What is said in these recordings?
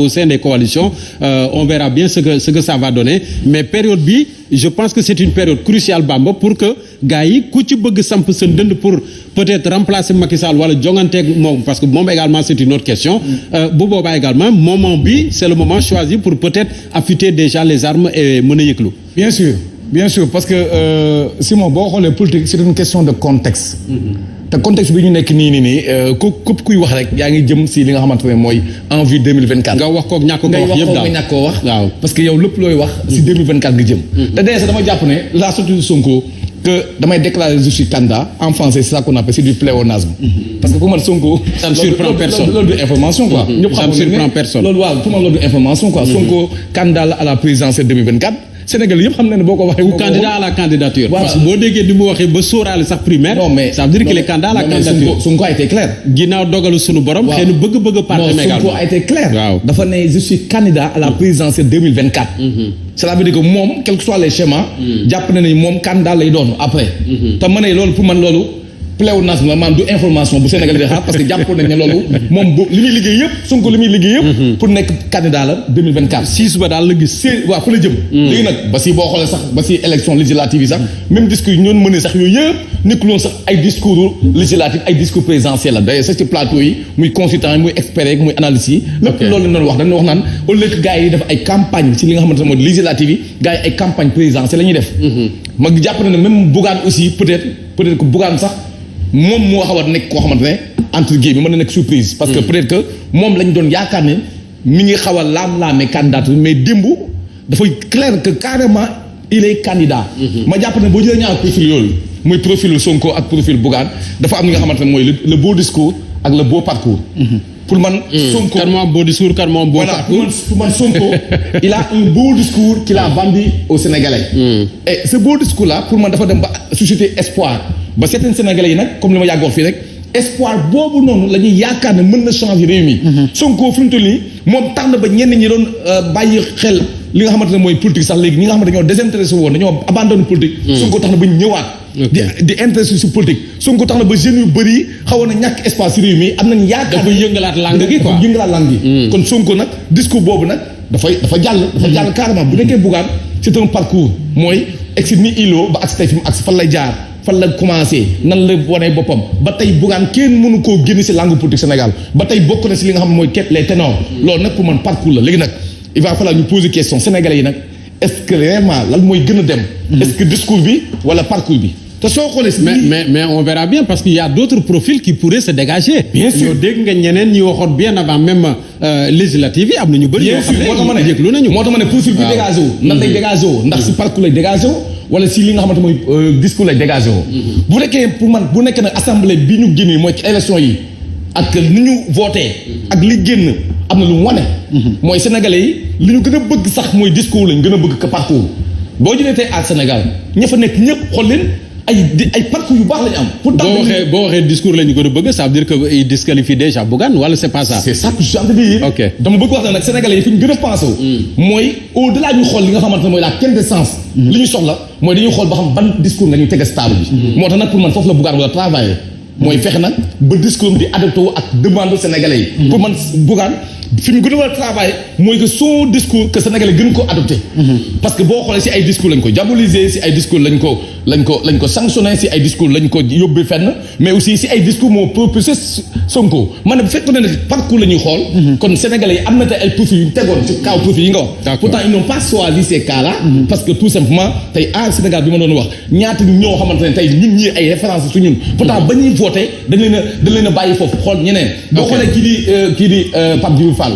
au sein des coalitions, on verra bien ce que ça va donner, mais période bi je pense que c'est une période cruciale Bamba pour que gars yi ku ci bëgg samp sa ndënd pour peut-être remplacer Macky Sall wala jonganteeg moom parce que moom également c'est une autre question bu boobaa également moment bi c'est le moment choisi pour peut-être affûter déjà les armes et mën a yëglu. Bien sûr parce que Simon boo xoolee politique c'est une question de contexte. te contexte bi ñu nekk nii képp kuy wax rek yaa ngi jëm si li nga xamante ne mooy en vue 2024. nga wax koog ñàkk ko wax yëpp daal nga ñàkk koo wax. waaw parce que yow lépp looy wax si 2024 nga jëm. te d'ailleurs dama jàpp ne la sortie de Sonko que damay déclarer je suis candidat en français c'est ça qu'on appelle c'est du pléonasme. Parce que pour man Sonko. ça ne surprend personne loolu du information quoi. ñëpp ça ne surprend personne. loolu waaw pour man loolu du information quoi. Sonko candidat la à la présidentielle 2024. Sénégal yëpp xam na ne boo ko waxee. ou candidat à la candidature. Voilà. Parce que boo déggee ni mu waxee ba sóoraale sax primaire. non mais ça veut dire qu'il est candidat à la candidature. Sonko a été clair. ginnaaw dogalu sunu borom. waaw xëy na bëgg-bëgg parti également. Sonko a été clair. waaw dafa ne je suis candidat à la présidentielle 2024. cela veut dire que moom quels que soient les schémas. jàpp na ne moom candidat lay doon après. te ma ne loolu pour man loolu. pléonasme la maanaam du information bu Sénégal di xaar parce que jàppoon nañ ne loolu moom bu li muy liggéey yëpp Sonko li muy liggéey yëpp pour nekk candidat la 2024 siis ba daal la gis waaw fa la jëm léegi nag ba si boo xoolee sax ba si élection législative yi sax même discours yi ñoon mënee sax yooyu yëpp nekkuloon sax ay discours législatif ay discours présidentiel la d'ailleurs sax ci plateau yi muy consultant yi muy expert yi muy analyste yi lépp loolu lañ doon wax dañu wax naan au lieu que gars yi def ay campagne si li nga xamante ne mooy législative yi gars yi ay campagne présidentielle la ñuy def ma jàpp na ne même Bougane aussi peut-être que Bougane sax moom moo xaw a nekk koo xamante ne entre guillemets mën na nekk surprise. parce que peut-être que moom lañ doon yaakaar ne mi ngi xaw a laam-laamee candidature mais démb dafay clair que carrément il est candidat. ma jàpp ne boo jëlee ñaar profil yooyu muy profil Sonko ak profil Bougane dafa am li nga xamante ne mooy le beau discours ak le beau parcours. pour man Sonko kan moo am beau discours kan moo am beau parcours. pour man Sonko il a un beau discours qu'il a vendu aux Sénégalais. et ce beau discours là pour man dafa dem ba susciter espoir. ba certains Sénégalais yi nag comme li ma yàgg wax fii rek espoir boobu noonu la ñuy yaakaar ne mën na changer réew mi. Sonko fi mu toll nii moom tax na ba ñenn ñi doon bàyyi xel li nga xamante ne mooy politique sax léegi ñi nga xamante ne dañoo désintéressé woon dañoo abandonné politique. Sonko tax na ba ñu ñëwaat. di intéressé si politique. Sonko tax na ba jeunes yu bëri xawoon na ñàkk espace si réew mi am nañu yaakaar. dafa yëngalaat langue gi quoi dafa yëngalaat langue gi. kon Sonko nag discours boobu nag dafa jàll carrément bu nekkee Bougane c'est un parcours mooy egsi ni ilo ba agsi tey fi mu agsi fan lay jaar. fan la commencé nan la wane boppam ba tey Bougane kenn mënu koo génn ci langue politique Sénégal ba tey bokk na ci li nga xam ne mooy les ténors loolu nag pour man parcours la léegi nag il va falloir ñu poser question sénégalais yi nag est-ce que réellement lan mooy gën a dem. est-ce que discours bi wala parcours bi. te soo xoolee si mais on verra bien parce qu'il y a d'autres profils qui pourraient se dégager. bien sûr ñoo dégg nga ñeneen ñi waxoon bien avant même législative yi am na ñu bëri. bien sûr moo tax ma ne yëglu nañu. moo tax ma ne profil bi dégagé wu. nan lay dégagé wu ndax si parcours lay dégagé wu. wala si li nga xamante mooy discours lay dégagé wu. bu nekkee pour man bu nekkee nag assemblée bi ñu génnee mooy ci élection yi ak ni ñu voté. ak li génn am na lu mu wane. mooy sénégalais yi li ñu gën a bëgg sax mooy discours lañ gën a bëgg que parcours. boo jëlee tey à Sénégal ña fa nekk ñëpp xool leen ay parcours yu baax lañu am. pour boo waxee discours lañu gën a bëgg ça veut dire que il disqualifie déjà Bougane wala c'est pas ça. c'est ça que je suis en train de dire. ok dama bëgg wax ne nag sénégalais yi fi ñu gën a pensé wu. mooy au delà ñu xool li nga xamante ne mooy la quintessence. li ñu soxla mooy dañuy xool ba xam ban discours nga ñuy teg stable bi. moo tax nag pour man foofu la Bougane wala travailler. mooy fexe nag ba discours di adapté wu ak demande sénégalais yi. pour man Bougane fi mu gën a war a travailler mooy que son discours que sénégalais gën ko adopté. parce que boo xoolee si ay discours lañ ko diaboliser si ay discours lañ ko sanctionné si ay discours lañ ko yóbbee fenn mais aussi si ay discours moo propulsé Sonko man ne bu fekkoon ne parcours la ñuy xool. kon sénégalais yi am na tey ay profils yu ñu tegoon ci kaw profils yi nga wax. pourtant ils n'ont pas choisi ces cas-là. parce que tout simplement tey Sénégal bi ma doon wax ñaata ñoo xamante ne tey ñun ñii ay références su ñun. pourtant ba ñuy voté dañ leen a bàyyi foofu xool ñeneen. boo xoolee kii di Pape Djibril Fall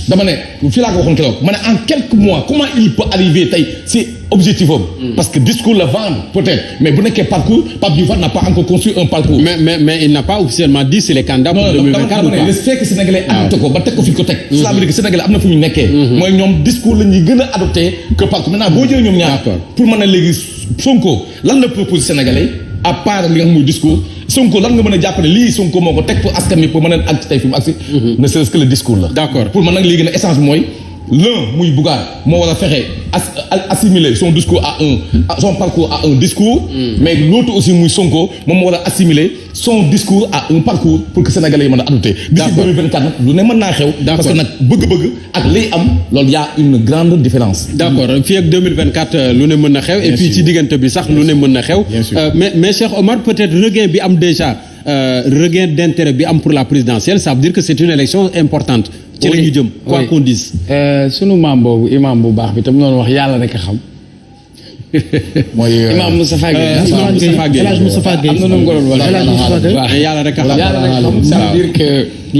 dama ne fii laa ko waxoon keroog ma ne en quelques mois comment il peut arriver tey si objectif am. parce que discours la vendre peut-être mais bu nekkee parcours Pape Djibril Fall n'a pas encore construit un parcours. mais il n'a pas officiellement dit s'il est candidat pour 2024 ou pas. le fait que sénégalais adopté ko ba teg ko fi ko teg. cela veut dire que sénégalais am na fu ñu nekkee. mooy ñoom discours la ñuy gën a adopté que parcours maintenant boo jëlee ñoom ñaar. pour mën a léegi Sonko lan la propose sénégalais à part li nga xam muy discours. Sonko lan nga mën a jàpp ne lii Sonko moo ko teg pour askan wi pour mën a àgg tey fi mu àgg si. ne serait-ce que le discours la. d'accord pour man nag léegi nag essence mooy l'un muy Bougane moo war a fexe assimiler son discours son parcours à un discours. mais l'autre aussi muy Sonko moom moo war a assimiler son discours à un parcours pour que sénégalais yi mën a adopté. d'ici 2024 nag lu ne mën naa xew. parce que nag bëgg-bëgg ak liy am loolu y a une grande différence. d'accord fii ak 2024 lu ne mën na xew. et puis ci diggante bi sax lu ne mën na xew. mais Cheikh Omar peut-être regain bi am déjà regain d'intérêt bi am pour la présidentielle ça veut dire que c'est une élection importante. ci la ñu jëm quoi qu'on dise. sunu maam boobu imam bu baax bi tam noonu wax yàlla rek a xam. mooy imam Moustapha Gueye. El Hadj Moustapha Gueye am na nu mu ko doon wax. waaw yàlla rek a xam. yàlla rek a xam ça veut dire que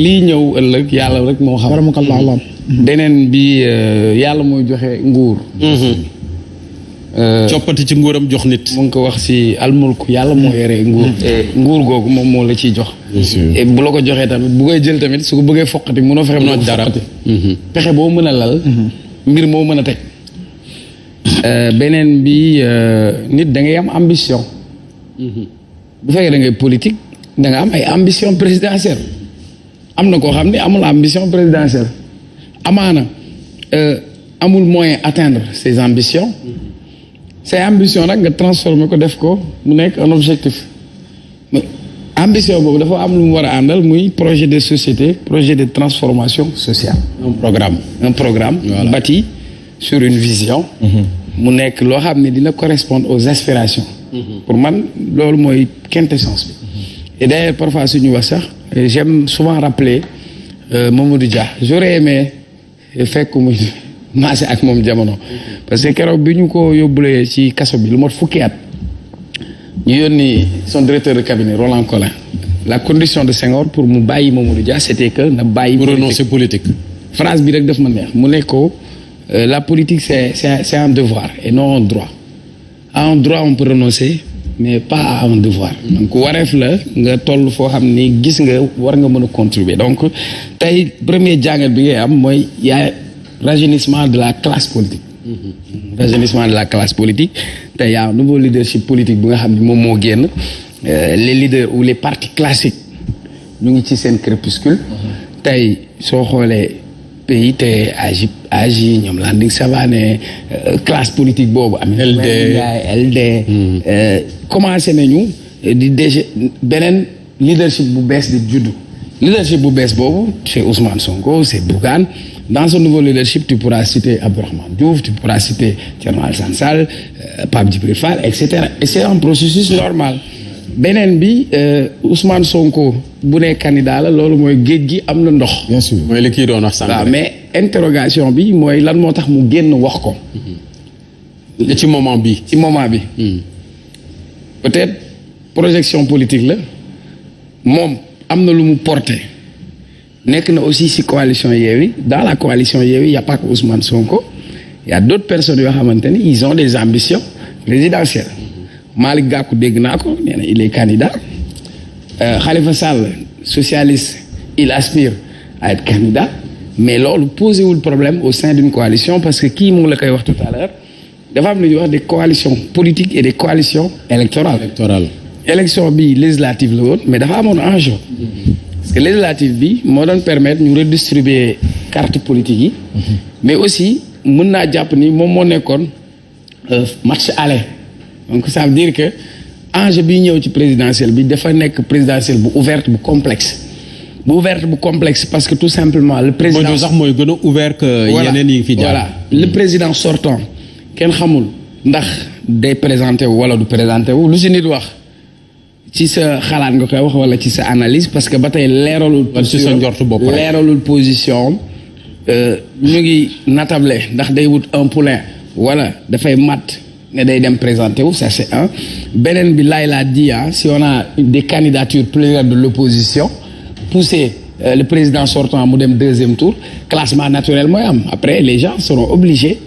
lii ñëw ëllëg yàlla rek moo xam. beneen bi yàlla mooy joxe nguur. coppati ci nguuram jox nit. mu ngi ko wax si almulku yàlla moo yore nguur. nguur googu moom moo la ciy jox. et bu la ko joxee tamit bu koy jël tamit su ko bëggee foqati mënoo fexe mënoo dara. pexe boo mën a lal. mbir moo mën a teg. beneen bi nit da ngay am ambition. bu fekkee da ngay politique da nga am ay ambition présidentielle. am na koo xam ne amul ambition présidentielle. amaana amul moyen atteindre ses ambitions. ces ambitions nag nga transformer ko def ko mu nekk un objectif. ambition boobu dafa am lu mu war a àndal muy projet de société projet de transformation sociale. un programme voilà. Bâti sur une vision. mu nekk loo xam ne dina correspondre aux aspirations. pour man loolu mooy quintessence bi. et d'ailleurs parfois suñu wax sax j'aime souvent rappeler Mamadou Dia j'aurais aimé fekk muy maase ak moom jamono parce que keroog bi ñu ko yóbbulee ci kaso bi lu mot fukki at ñu yónni son directeur de cabinet Roland Collin la condition de Senghor pour mu bàyyi Mamadou Dia c'était que na bàyyi renoncer politique phrase bi rek daf ma neex mu ne ko la politique c'est un devoir et non un droit à un droit on peut renoncer mais pas à un devoir donc wareef la nga toll foo xam ni gis nga war nga mën a contribuer donc tey premier jàngat bi ngay am mooy yaa rajeunissement de la classe politique. Rajeunissement de la classe politique tey y a un nouveau leadership politique bu nga xam ne moom moo génn les leaders ou les partis classiques ñu ngi ci seen crépuscule. tey soo xoolee PIT AJ ñoom Landing Savané classe politique boobu. LD commencé nañu di déjà beneen leadership bu bees di juddu. leadership bu bees boobu c'est Ousmane Sonko c'est Bougane. Dans ce nouveau leadership tu pourras citer Abdourahmane Diouf tu pourras citer Thierno Alassane Sall Pape Djibril Fall et cetera et c'est un processus normal beneen bi Ousmane Sonko bu nee candidat la loolu mooy géej gi am na ndox. bien sûr mooy li kii doon wax sànq. waaw mais interrogation bi mooy lan moo tax mu génn wax ko. ci moment bi. ci moment bi. peut-être projection politique la moom am na lu mu porté. nekk na aussi ci coalition Yewwi dans la coalition Yewwi y a pas que Ousmane Sonko y a d'autres personnes yoo xamante ni ils ont des ambitions présidentielles Malick Gakou dégg naa ko nee na il est candidat Khalifa Sall socialiste il aspire à être candidat mais loolu posé wul problème au sein d'une coalition parce que kii mu ngi la koy wax tout à l'heure dafa am lu ñuy wax des coalitions politiques et des coalitions électorales. élection bi législative la woon mais dafa amoon enjeu. parce que législative bi moo doon permettre ñu redistribuer carte politique yi. mais aussi mën naa jàpp ni moom moo nekkoon match aller donc ça veut dire que enjeu bi ñëw ci présidentielle bi dafa nekk présidentielle bu ouverte bu complexe. bu complexe parce que tout simplement le président sax mooy gën a ouvert que yeneen yi fi jaar. voilà le président sortant kenn xamul ndax day présenté wu wala du présenté wu lu si nit wax. ci sa xalaat nga koy wax wala ci sa analyse parce que ba tey leeralul. ci sa njort bopp leeralul position ñu ngi natable ndax day wut un poulain wala dafay mat ne day dem présenter wu ça c'est un beneen bi laay laa dit si on a des candidatures plurielles de l'opposition pousser le président sortant mu dem deuxième tour classement naturel mooy am après les gens seront obligés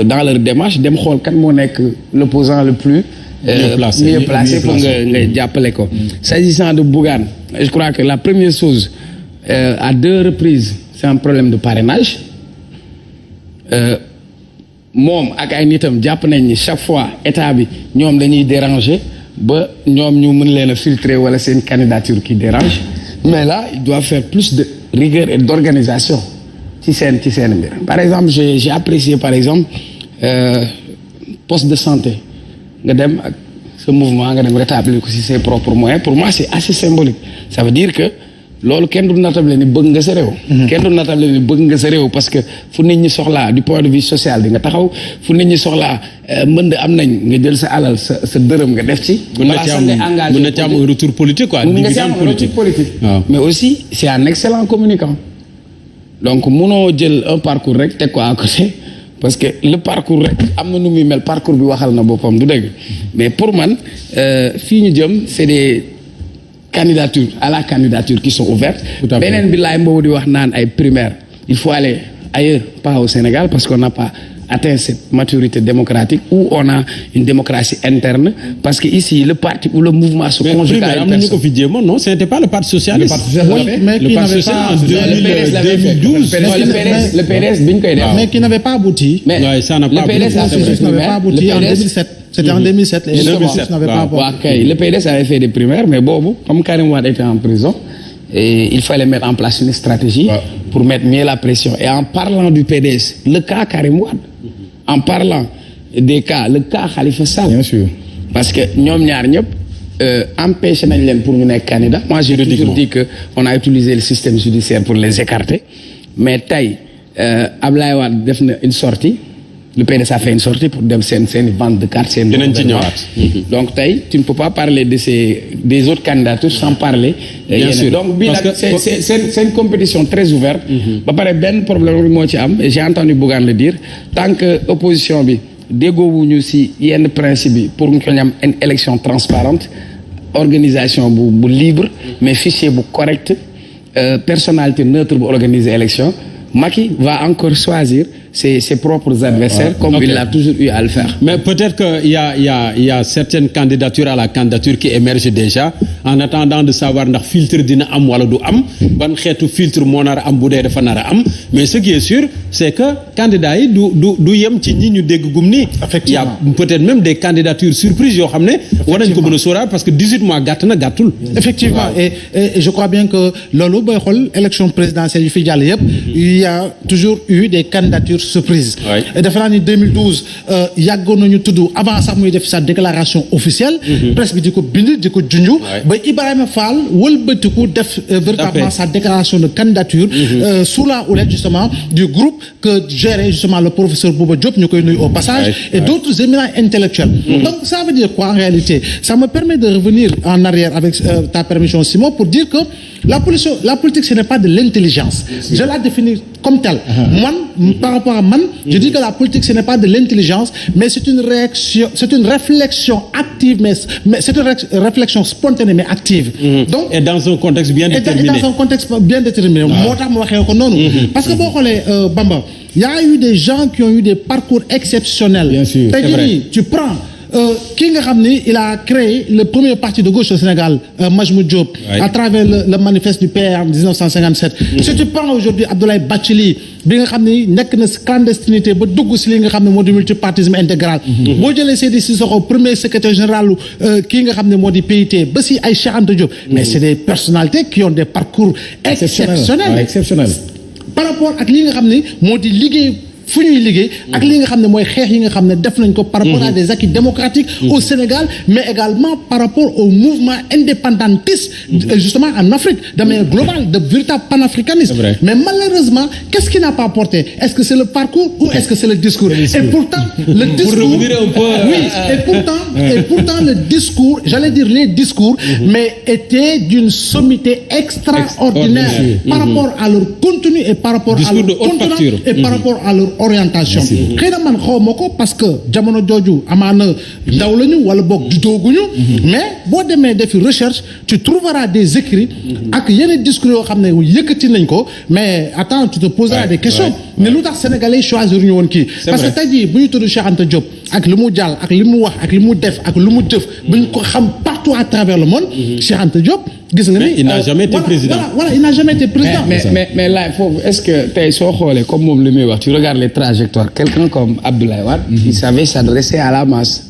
dans leur démarche dem xool kan moo nekk l'opposant le plus mieux placé pour nga jàppale ko. S'agissant de Bougane je crois que la première chose à 2 reprises c'est un problème de parrainage moom ak ay nitam jàpp nañ ni chaque fois état bi ñoom dañuy déranger ba ñoom ñu mën leen a filtrer wala c'est une candidature qui dérange mais là il doit faire plus de rigueur et d'organisation ci seen mbir par exemple j'ai apprécié par exemple poste de santé nga dem ak ce mouvement nga dem rétablir ko ci ses propres moyens pour moi c'est assez symbolique ça veut dire que loolu kenn du natable ni bëgg nga sa réew. kenn du natable ni bëgg nga sa réew parce que fu nit ñi soxlaa du point de vue social di nga taxaw fu nit ñi soxlaa mbënd am nañ nga jël sa alal sa dërëm nga def ci. mën na ci am un retour politique quoi. dividende politique mais aussi c'est un excellent communicant. donc munoo jël un parcours rek teg ko à côté parce que le parcours rek am na nu muy mel parcours bi waxal na boppam du dëgg mais pour man fii ñu jëm c'est des candidatures à la candidature qui sont ouvertes. beneen bi laay mboobu di wax naan ay primaires il faut aller ailleurs pas au Sénégal parce qu'on n'a pas atteint cette maturité démocratique où on a une démocratie interne parce que ici le parti ou le mouvement se conjugue à une personne. Non, c'était pas le parti socialiste. Le parti socialiste en 2012. Le PDS bi ñu koy def. mais qui n'avait pas abouti. mais ça n'a pas abouti en 2007. C'était en 2007. Et le PDS avait fait des primaires mais boobu comme Karim Wade était en prison et il fallait mettre en place une stratégie pour mettre mieux la pression. Et en parlant du PDS, le cas Karim Wade, en parlant des cas, le cas Khalifa Sall. Bien sûr. Parce que ñoom ñaar ñëpp empêché nañ leen pour ñu nekk candidat. Moi j'ai toujours dit que on a utilisé le système judiciaire pour les écarter. Mais tey Ablaye Wade def na une sortie. Le PDS a fait une sortie pour dem seen vente de cartes seen. dinañ ci ñëwaat. donc tey tu ne peux pas parler des autres candidatures sans parler. bien sûr donc bii nag c'est une compétition très ouverte. ba pare benn problème bi moo ci am et j'ai entendu Bougane le dire tant que opposition bi déggoowuñu ci yenn principe bi pour ñu am une élection transparente organisation bu libre mais fichier bu correct personnalité neutre bu organiser élection Macky va encore choisir ses propres adversaires comme il l'a toujours eu à le faire. Mais peut-être qu'il y a certaines candidatures à la candidature qui émergent déjà en attendant de savoir ndax filtre dina am wala du am ban xeetu filtre moo nar a am bu dee dafa nar a am mais ce qui est sûr c'est que candidats yi du yem ci ñi ñu dégg gum nii. Effectivement. Il y a peut-être même des candidatures surprises yoo xam ne war nañ ko mën a sóoraal parce que 18 mois gàtt na gàttul. Effectivement et je crois bien que loolu booy xool élection présidentielle yu fi jàll yëpp il y a toujours eu des candidatures surprise. defe naa ni 2012 yàggoon nañu tudd avant sax muy def sa déclaration officielle. presse bi di ko bind di ko junju. ba Ibrahima Fall wëlbatiku def véritablement sa déclaration de candidature. sous la houlette justement du groupe que gérait justement le professeur Bouba Diop ñu koy nuyu au passage. et d'autres éminents intellectuels. donc ça veut dire quoi en réalité ça me permet de revenir en arrière avec ta permission Simon pour dire que la politique ce n'est pas de l'intelligence. Je la définis comme telle. Par rapport à man, je dis que la politique ce n'est pas de l'intelligence, mais c'est une réflexion active, mais c'est une réflexion spontanée mais active. Donc et dans un contexte bien déterminé. Et dans un contexte bien déterminé. moo tax ma waxee ko noonu. parce que boo xoolee Bamba, il y a eu des gens qui ont eu des parcours exceptionnels. Bien sûr, c'est vrai. Tu prends ki nga xam ni il a créé le premier parti de gauche au Sénégal Majmout Diop à travers le manifeste du PR en 1957. Si tu prends aujourd'hui Abdoulaye Bathily bi nga xam ni nekk na clandestinité ba dugg si li nga xam ne moo di multipartisme intégral. boo jëlee Seydi Cissokho premier secrétaire général kii nga xam ne moo di PIT ba si ay Cheikh Anta Diop. mais c'est des personnalités qui ont des parcours exceptionnels. par rapport ak li nga xam ni moo di liggéey. fu ñuy liggéey ak li nga xam ne mooy xeex yi nga xam ne def nañ ko par rapport à des acquis démocratiques au Sénégal mais également par rapport au mouvement indépendantiste justement en Afrique de manière globale de véritable panafricanisme mais malheureusement qu'est-ce qui n'a pas porté est-ce que c'est le parcours ou est-ce que c'est le discours et pourtant le discours et pourtant le discours j'allais dire les discours mais étaient d'une sommité extraordinaire par rapport à leur contenu et par rapport à leur contenant et par rapport à leur orientation xëy na man xaw ma ko parce que jamono jooju amaana ndaw lañu wala boog judooguñu mais boo demee defi recherche tu trouveras des écrits ak yeneen discours yoo xam ne yëkkati nañ ko mais attends tu te poseras des questions ne lu tax sénégalais choisir ñu woon kii parce que tey jii bu ñu tudd Cheikh Anta Diop ak li mu jàll ak li mu wax ak li mu def ak lu mu jëf bu ñu ko xam partout à travers le monde Cheikh Anta Diop gis nga ni il n'a jamais été président voilà il n'a jamais été président mais là foofu est-ce que tey soo xoolee comme moom li muy wax tu regardes les trajectoires quelqu'un comme Abdoulaye Wade il savait s'adresser à la masse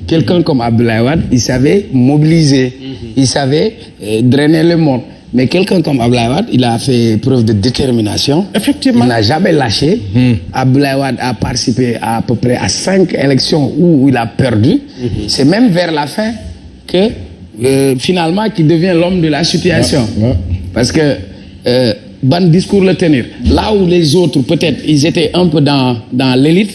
quelqu'un comme Abdoulaye Wade il savait mobiliser il savait drainer le monde mais quelqu'un comme Abdoulaye Wade il a fait preuve de détermination. Effectivement. Il n'a jamais lâché. Abdoulaye Wade a participé à peu près à 5 élections où il a perdu. C'est même vers la fin que finalement qu'il devient l'homme de la situation. Parce que ban discours le tenir. Là où les autres peut-être ils étaient un peu dans l'élite,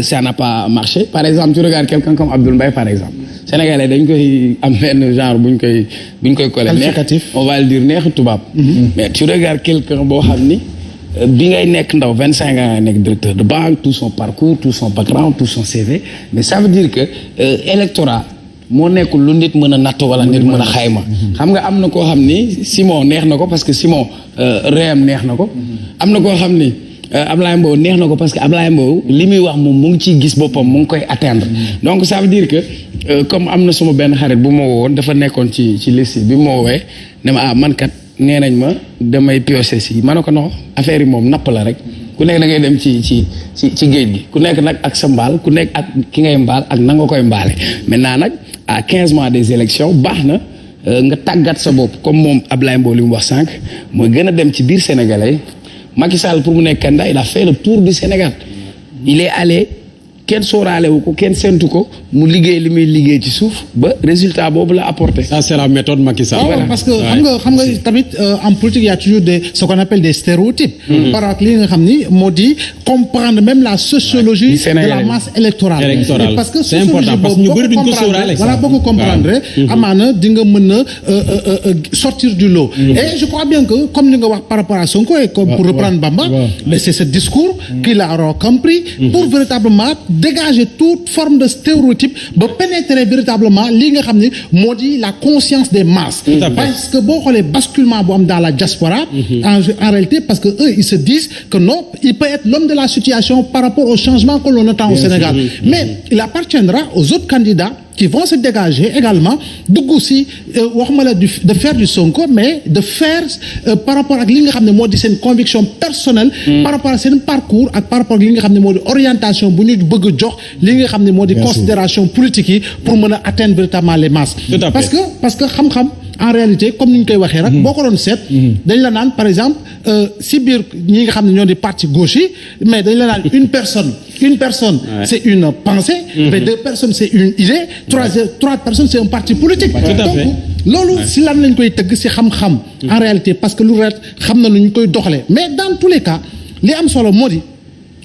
ça n'a pas marché. Par exemple, tu regardes quelqu'un comme Abdoul Mbaye par exemple. Sénégalais dañ koy am benn genre buñ koy collé. Qualificatif. On va le dire neexu tubaab. Mais tu regardes quelqu'un boo xam ni bi ngay nekk ndaw 25 ans ngay nekk directeur de banque, tout son parcours, tout son background, tout son CV. Mais ça veut dire que électorat moo nekkul lu nit mën a natt wala nit mën a xayma. Xam nga am na koo xam ni Simon neex na ko parce que Simon réem neex na ko. Am na koo xam ni Ablaye Mbow neex na ko parce que Ablaye Mbow li muy wax moom mu ngi ciy gis boppam mu ngi koy atteindre. Donc ça veut dire que comme am na suma benn xarit bu ma woowoon dafa nekkoon ci liste bi ma woowee ne ma man kat nee nañ ma damay piocher si ma ne ko non affaire yi moom napp la rek ku nekk da ngay dem ci géej gi ku nekk nag ak sa mbaal ku nekk ak ki ngay mbaal ak na nga koy mbaale. Maintenant nag à 15 mois des élections baax na nga tàggat sa bopp comme moom Ablaye Mbow li mu wax sànq mooy gën a dem ci biir Sénégalais. Macky Sall pour mu nekk candidat il a fait le tour du Sénégal il est allé kenn sóoraale wu ko kenn séntu ko mu liggéey li muy liggéey ci suuf ba résultat boobu la apporté. Ça c'est la méthode Macky Sall. Voilà. Parce que xam nga tamit en politique il y a toujours ce qu'on appelle des stéréotypes. Par rapport li nga xam ni moo di comprendre même la sociologie de la masse électorale. Parce que c'est important parce que ñu bëri duñ ko sóoraale. Voilà boo ko comprendre amaana di nga mën a sortir du lot. Et je crois bien que comme ni nga wax par rapport à Sonko et comme pour reprendre Bamba, mais c'est ce discours qu'il a compris pour véritablement dégager toute forme de stéréotype ba pénétrer véritablement li nga xam ne moo di la conscience des masses. Parce que boo xoolee basculement bu am dans la diaspora en réalité parce que eux ils se disent que non il peut être l'homme de la situation par rapport au changement que l'on attend au Sénégal. Mais il appartiendra aux autres candidats qui vont se dégager également dugg si waxuma la de faire du Sonko mais de faire par rapport ak li nga xam ne moo di seen conviction personnelle par rapport à seen parcours ak par rapport ak li nga xam ne moo di orientation bu ñu bëgg a jox li nga xam ne moo di considération politique yi pour mën a atteindre véritablement les masses. Parce que xam-xam en réalité comme ni ñu koy waxee rek boo ko doon seet dañ la naan par exemple si biir ñi nga xam ne ñoo di parti gauche yi mais dañ la naan une personne c'est une pensée mais 2 personnes c'est une idée 3 personnes c'est un parti politique. Donc loolu si lan lañ koy tëgg si xam-xam en réalité parce que lu ret xam na nu ñu koy doxalee mais dans tous les cas li am solo moo di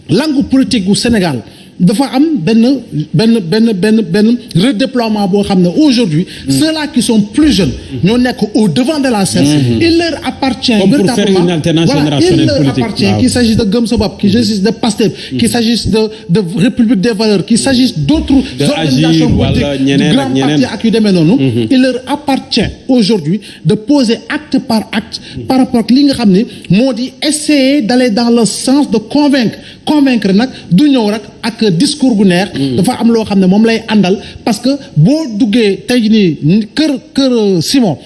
langue politique bu Sénégal dafa am benn redéploiement boo xam ne aujourd'hui ceux-là qui sont plus jeunes ñoo nekk au devant de la scène. Il leur appartient comme pour faire une alternance générationnelle politique. Qu'il s'agisse de Gëm Sa Bopp qu'il s'agisse de Pastef qu'il s'agisse de République des Valeurs qu'il s'agisse d'autres organisations politiques du grand parti ak yu demee noonu. Il leur appartient aujourd'hui de poser acte par acte par rapport ak li nga xam ne moo di essayer d'aller dans le sens de convaincre nag du ñëw rek ak discours gu neex dafa am loo xam ne moom lay àndal parce que boo duggee tey nii kër Simon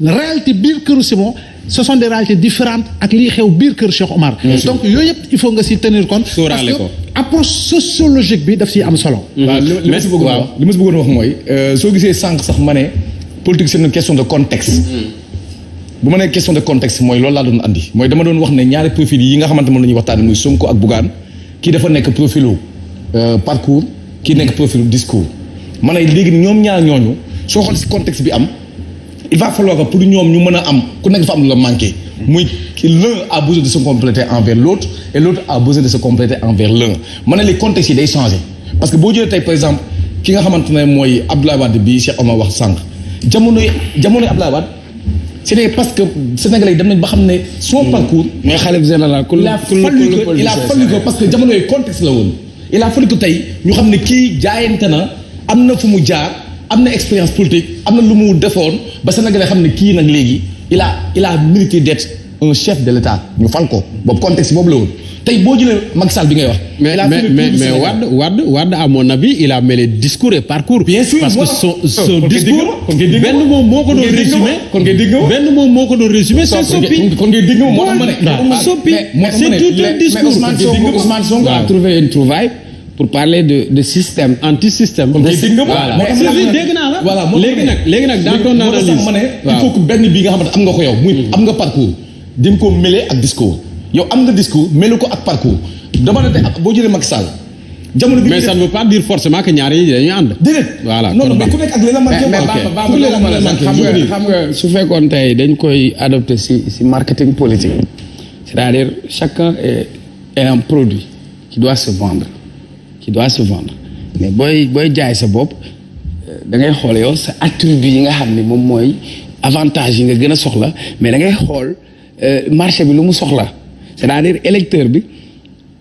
réalité biir këru Simon ce sont des réalités différentes ak liy xew biir kër Cheikh Omar. Donc yooyu yëpp il faut nga si tenir compte parce que approche sociologique bi daf siy am solo. waaw li ma si bëggoon wax mooy soo gisee sànq sax ma ne politique c'est une question de contexte. bu ma nee question de contexte mooy loolu laa doon andi mooy dama doon wax ne ñaari profil yi nga xamante moom la ñuy waxtaane muy Sonko ak Bougane kii dafa nekk profilu parcours kii nekk profilu discours ma ne léegi ñoom ñaar ñooñu soo xool si contexte bi am il va falloir que pour ñoom ñu mën a am ku nekk dafa am lu la manqué muy l'un a besoin de se compléter envers l'autre et l'autre a besoin de se compléter envers l'un ma ne les contextes yi day changer parce que boo jëlee tey par exemple ki nga xamante ne mooy Abdoulaye Wade bi Cheikh Omar wax sànq jamonoy Abdoulaye Wade c'est parce que Sénégalais yi dem nañ ba xam ne son parcours. mais xalif général il a fallu que parce que jamono yooyu contexte la woon. il a fallu que tey ñu xam ne kii jaayante na am na fu mu jaar am na expérience politique am na lu mu defoon ba Sénégalais xam ne kii nag léegi il a mérité d'être un chef de l'État ñu fal ko boobu contexte boobu la woon tey boo jëlee Macky Sall bi ngay wax. mais Wade à mon avis il a mêlé discours et parcours. Bien sûr parce que son discours benn moom moo ko doon résumé. benn moom moo ko doon résumé c'est soppi. kon ngay dégg moo tax ma ne. soppi c'est tout un discours. Ousmane Sonko a trouvé une trouvaille pour parler de système. anti-système. Comme dégg nga voilà. moo tax si dégg naa la. voilà léegi nag dans ton analyse. ma ne il faut que benn bii nga xamante am nga ko yow. muy am nga parcours. di nga ko mêler ak discours. yow am nga discours mêler ko ak parcours. dama ne te boo jëlee Macky Sall. jamono bi mais ça ne veut pas dire forcément que ñaar yi dañuy ànd. déedéet. voilà non mais ku nekk ak li la manqué. mais xam nga su fekkoon tey dañ koy adopté si marketing politique. c'est-à-dire chacun est un produit qui doit se vendre. mais booy jaay sa bopp da ngay xool yow sa attribut yi nga xam ne moom mooy avantage yi nga gën a soxla mais da ngay xool marché bi lu mu soxla c'est-à-dire électeur bi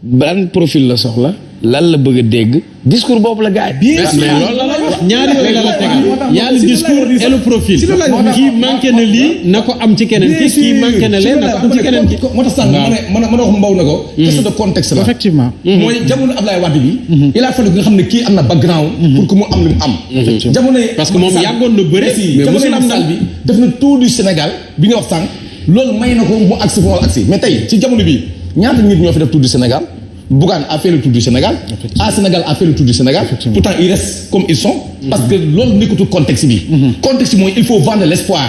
ban profil la soxla lan la bëgg a dégg discours boobu la gars yi. mais loolu la wax ñaari yooyu la tegal y a le discours et le profil. kii manqué na lii na ko am ci keneen kii manqué na lee na ko am ci keneen ki. moo tax sànq ma ne wax mbaw na ko. question de contexte la. effectivement. mooy jamono Ablaye Wade bi. il a fallu nga xam ne kii am na background. pour que mu am li mu am. jamono parce que moom yàggoon na bëre. mais mosul am na bi def na tour du Sénégal bi nga wax sànq loolu may na ko mu agsi fu mu agsi mais tey ci jamono bi ñaata nit ñoo fi def tour du Sénégal. Bougane a fait le tour du Sénégal. Sénégal a fait le tour du Sénégal. Pourtant ils restent comme ils sont. parce que loolu nekkatul contexte bi. contexte bi mooy il faut vendre l'espoir.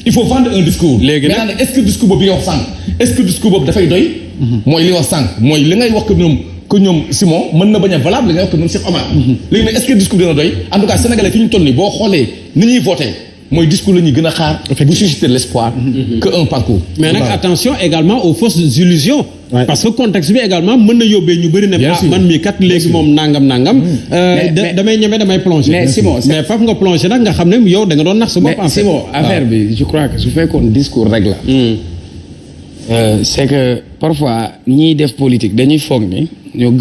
il faut vendre un discours. léegi nag maintenant est-ce que discours boobu bi nga wax sànq est-ce que discours boobu dafay doy. mooy li nga wax sànq mooy li ngay wax que ñoom Simon mën na bañ a valable li ngay wax que ñoom Cheikh Omar. léegi nag est-ce que discours dina doy en tout cas sénégalais fi ñu toll nii boo xoolee ni ñuy voté. mooy discours la ñuy gën a xaar. bu susciter l'espoir. que un parcours. mais nag attention également aux fausses illusions. Ouais. parce que contexte bi également mën na yóbbee ñu bëri ne. man mii kat léegi moom nangam. damay ñeme damay plonger. mais Simon mais faf nga plonger nag nga xam ne yow da nga doon nax sa bopp. mais Simon affaire bi je crois que su fekkoon discours rek la. c'est que parfois ñiy def politique dañuy foog ni ñoo